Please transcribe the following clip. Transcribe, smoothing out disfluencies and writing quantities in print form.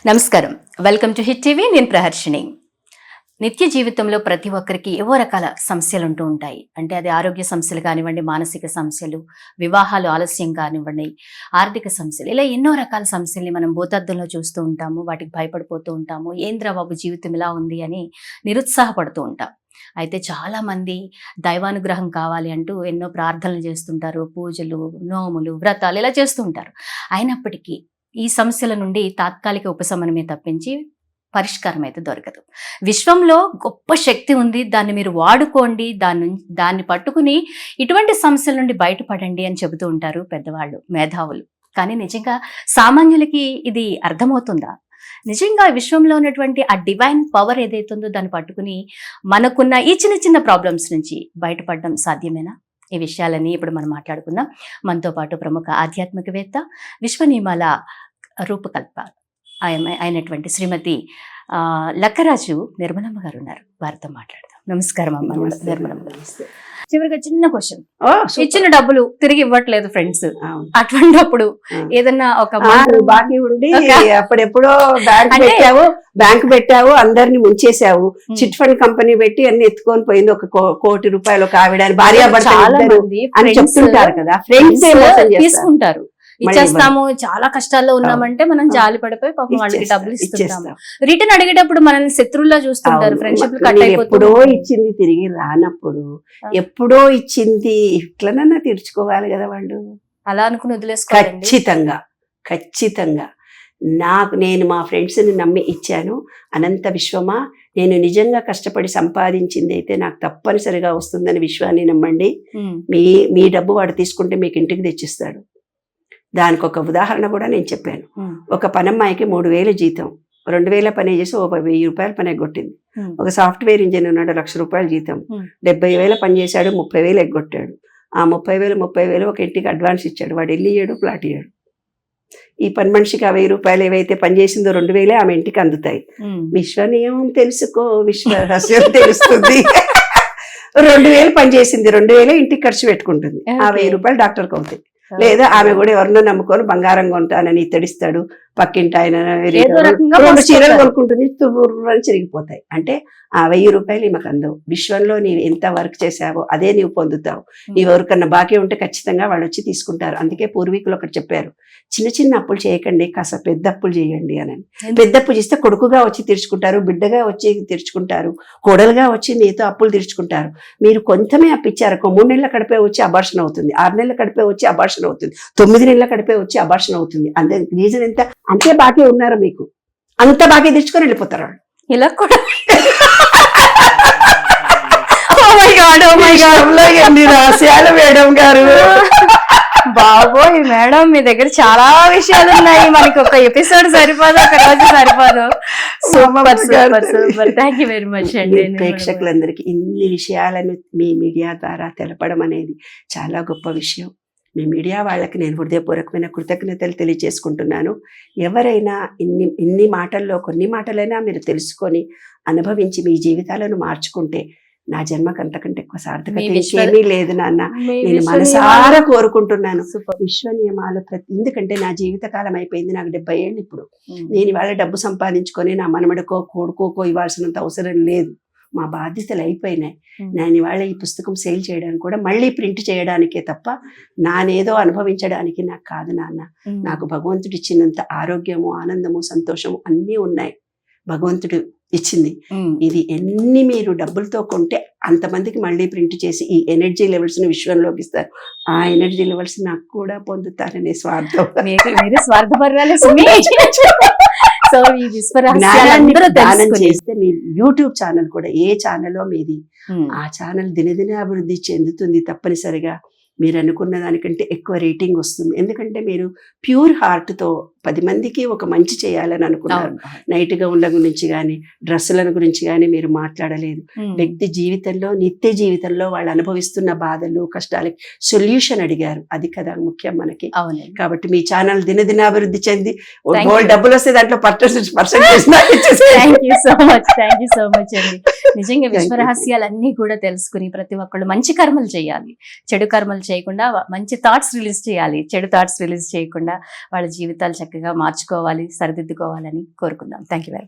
నమస్కారం, welcome to hit TV. నేను ప్రహర్షిని. నిత్య జీవితంలో ప్రతి ఒక్కరికి ఏవో రకాల సమస్యలు ఉంటూ ఉంటాయి. అంటే అది ఆరోగ్య సమస్యలు కానివ్వండి, మానసిక సమస్యలు, వివాహాలు ఆలస్యం కానివ్వండి, ఆర్థిక సమస్యలు, ఇలా ఎన్నో రకాల సమస్యల్ని మనం భూతద్దంలో చూస్తూ ఉంటాము. వాటికి భయపడిపోతూ ఉంటాము. ఏంద్రా బాబు జీవితం ఇలా ఉంది అని నిరుత్సాహపడుతూ ఉంటాం. అయితే చాలా మంది దైవానుగ్రహం కావాలి అంటూ ఎన్నో ప్రార్థనలు చేస్తుంటారు. పూజలు, నోములు, వ్రతాలు ఇలా చేస్తూ ఉంటారు. అయినప్పటికీ ఈ సమస్యల నుండి తాత్కాలిక ఉపశమనమే తప్పించి పరిష్కారం అయితే దొరకదు. విశ్వంలో గొప్ప శక్తి ఉంది, దాన్ని మీరు వాడుకోండి, దాన్ని పట్టుకుని ఇటువంటి సమస్యల నుండి బయటపడండి అని చెబుతూ ఉంటారు పెద్దవాళ్ళు, మేధావులు. కానీ నిజంగా సామాన్యులకి ఇది అర్థమవుతుందా? నిజంగా విశ్వంలో ఉన్నటువంటి ఆ డివైన్ పవర్ ఏదైతుందో దాన్ని పట్టుకుని మనకున్న ఈ చిన్న చిన్న ప్రాబ్లమ్స్ నుంచి బయటపడడం సాధ్యమేనా? ఈ విషయాలన్నీ ఇప్పుడు మనం మాట్లాడుకుందాం. మనతో పాటు ప్రముఖ ఆధ్యాత్మికవేత్త, విశ్వ నియమాల రూపకల్ప అయినటువంటి శ్రీమతి లక్కరాజు నిర్మలమ్మ గారు ఉన్నారు. వారితో మాట్లాడదాం. నమస్కారం అమ్మ నిర్మలమ్మ గారు. చివరిగా చిన్న క్వశ్చన్, ఇచ్చిన డబ్బులు తిరిగి ఇవ్వట్లేదు ఫ్రెండ్స్, అటువంటిప్పుడు ఏదన్నా ఒక బాకీ ఉండి అప్పుడెప్పుడో బ్యాంక్ పెట్టావు, అందరిని ముంచేసావు, చిట్ ఫండ్ కంపెనీ పెట్టి అన్ని ఎత్తుకొని పోయింది, ₹1 కోటి ఒక ఆవిడ భార్యాభర్తలు అని చెప్తుంటారు కదా, ఫ్రెండ్స్ తీసుకుంటారు. ఇచ్చేస్తాము, చాలా కష్టాల్లో ఉన్నామంటే మనం జాలి పడిపోయి పాపం వాళ్ళకి డబ్బులు ఇస్తుంటాము. రిటర్న్ అడిగేటప్పుడు మనల్ని శత్రువులా చూస్తుంటారు. ఫ్రెండ్షిప్ కట్ ఎప్పుడో ఇచ్చింది తిరిగి రానప్పుడు, ఎప్పుడో ఇచ్చింది ఇట్లనన్నా తీర్చుకోవాలి కదా వాళ్ళు. అలా అనుకుని వదిలేసుకోవాలి. ఖచ్చితంగా నేను మా ఫ్రెండ్స్ ని నమ్మి ఇచ్చాను. అనంత విశ్వమా, నేను నిజంగా కష్టపడి సంపాదించింది అయితే నాకు తప్పనిసరిగా వస్తుందని విశ్వాన్ని నమ్మండి. మీ డబ్బు వాడు తీసుకుంటే మీకు ఇంటికి తెచ్చిస్తాడు. దానికి ఒక ఉదాహరణ కూడా నేను చెప్పాను. ఒక పనమ్మాయికి 3,000 జీతం, 2,000 పని చేసి ₹1,000 పని ఎగ్గొట్టింది. ఒక సాఫ్ట్వేర్ ఇంజనీర్ ఉన్నాడు, ₹1,00,000 జీతం, 70,000 పని చేశాడు, 30,000 ఎగ్గొట్టాడు. ఆ 30,000 ఒక ఇంటికి అడ్వాన్స్ ఇచ్చాడు. వాడు ఇల్లు ఇయ్యాడు, ప్లాట్ ఇయ్యాడు. ఈ పని మనిషికి ₹1,000 ఏవైతే పని చేసిందో 2,000 ఆమె ఇంటికి అందుతాయి. విశ్వనియం తెలుసుకో, విశ్వ రహస్యం తెలుస్తుంది. 2,000 పని చేసింది, 2,000 ఇంటికి ఖర్చు పెట్టుకుంటుంది. ఆ ₹1,000 డాక్టర్కి అవుతాయి. లేదా ఆమె కూడా ఎవరినో నమ్ముకొని బంగారం కొంటానని ఇతడిస్తాడు, పక్కింటి ఆయన 2 చీరలు కొనుక్కుంటుంది, తుర్రని చిరిగిపోతాయి. అంటే ఆ ₹1,000 ఈమెకు అందవు. విశ్వంలో నీవు ఎంత వర్క్ చేసావో అదే నీవు పొందుతావు. నీవు ఎవరికన్నా బాకీ ఉంటే ఖచ్చితంగా వాళ్ళు వచ్చి తీసుకుంటారు. అందుకే పూర్వీకులు ఒకటి చెప్పారు, చిన్న చిన్న అప్పులు చేయకండి, కాస్త పెద్ద అప్పులు చేయండి అని. పెద్ద అప్పు చేస్తే కొడుకుగా వచ్చి తీర్చుకుంటారు, బిడ్డగా వచ్చి తీర్చుకుంటారు, కోడలుగా వచ్చి నీతో అప్పులు తీర్చుకుంటారు. మీరు కొంతమే అప్పిచ్చారు, 3 నెలల కడిపే వచ్చి అబార్షన్ అవుతుంది, 6 నెలల కడిపే వచ్చి అబార్షన్ అవుతుంది, 9 నెలల కడిపే వచ్చి అబార్షన్ అవుతుంది. అంతే రీజన్ ఎంత అంతే బాకీ ఉన్నారు, మీకు అంత బాకీ తెచ్చుకొని వెళ్ళిపోతారు. ఇలా కూడా ఎన్ని రహస్యాలు మేడం గారు. బాబోయ్ మేడం, మీ దగ్గర చాలా విషయాలు ఉన్నాయి, మనకి ఒక ఎపిసోడ్ సరిపోదు, ఒక రోజు సరిపోదు. Super super super, thank you very much అండి. ప్రేక్షకులందరికీ ఇన్ని విషయాలను మీ మీడియా ద్వారా తెలపడం అనేది చాలా గొప్ప విషయం. మీ మీడియా వాళ్ళకి నేను హృదయపూర్వకమైన కృతజ్ఞతలు తెలియజేసుకుంటున్నాను. ఎవరైనా ఇన్ని మాటల్లో కొన్ని మాటలైనా మీరు తెలుసుకొని అనుభవించి మీ జీవితాలను మార్చుకుంటే నా జన్మకు అంతకంటే ఎక్కువ సార్థకత ఏమీ లేదు నాన్న. నేను మనసారా కోరుకుంటున్నాను విశ్వ నియమాలు ఎందుకంటే నా జీవితకాలం అయిపోయింది, నాకు 70 ఏళ్ళు ఇప్పుడు. నేను ఇవాళ డబ్బు సంపాదించుకొని నా మనమడికో కొడుకోకో ఇవ్వాల్సినంత అవసరం లేదు. మా బాధ్యతలు అయిపోయినాయి. నేను ఇవాళ ఈ పుస్తకం సేల్ చేయడానికి కూడా మళ్ళీ ప్రింట్ చేయడానికే తప్ప నానేదో అనుభవించడానికి నాకు కాదు నాన్న. నాకు భగవంతుడు ఇచ్చినంత ఆరోగ్యము, ఆనందము, సంతోషము అన్నీ ఉన్నాయి, భగవంతుడు ఇచ్చింది. ఇది ఎన్ని మీరు డబ్బులతో కొంటే అంతమందికి మళ్ళీ ప్రింట్ చేసి ఈ ఎనర్జీ లెవెల్స్ ని విశ్వంలోకి ఇస్తారు. ఆ ఎనర్జీ లెవెల్స్ నాకు కూడా పొందుతారనే స్వార్థం. సో ఈ దానం చేస్తే మీ యూట్యూబ్ ఛానల్ కూడా, ఏ ఛానల్లో మీది, ఆ ఛానల్ దినదిన అభివృద్ధి చెందుతుంది. తప్పనిసరిగా మీరు అనుకున్న దానికంటే ఎక్కువ రేటింగ్ వస్తుంది. ఎందుకంటే మీరు ప్యూర్ హార్ట్తో 10 మందికి ఒక మంచి చేయాలని అనుకున్నారు. నైట్ గౌన్ల గురించి కానీ, డ్రెస్సుల గురించి కానీ మీరు మాట్లాడలేదు. వ్యక్తి జీవితంలో, నిత్య జీవితంలో వాళ్ళు అనుభవిస్తున్న బాధలు, కష్టాలకి సొల్యూషన్ అడిగారు. అది కదా ముఖ్యం మనకి. కాబట్టి మీ ఛానల్ దినదిన అభివృద్ధి చెంది డబ్బులు వస్తే దాంట్లో %. థ్యాంక్ యూ సో మచ్ అండి. నిజంగా Thank you. విశ్వరహస్యాలన్నీ కూడా తెలుసుకుని ప్రతి ఒక్కళ్ళు మంచి కర్మలు చేయాలి, చెడు కర్మలు చేయకుండా మంచి థాట్స్ రిలీజ్ చేయాలి, చెడు థాట్స్ రిలీజ్ చేయకుండా వాళ్ళ జీవితాలు చక్కగా మార్చుకోవాలి, సరిదిద్దుకోవాలని కోరుకుందాం. Thank you very much.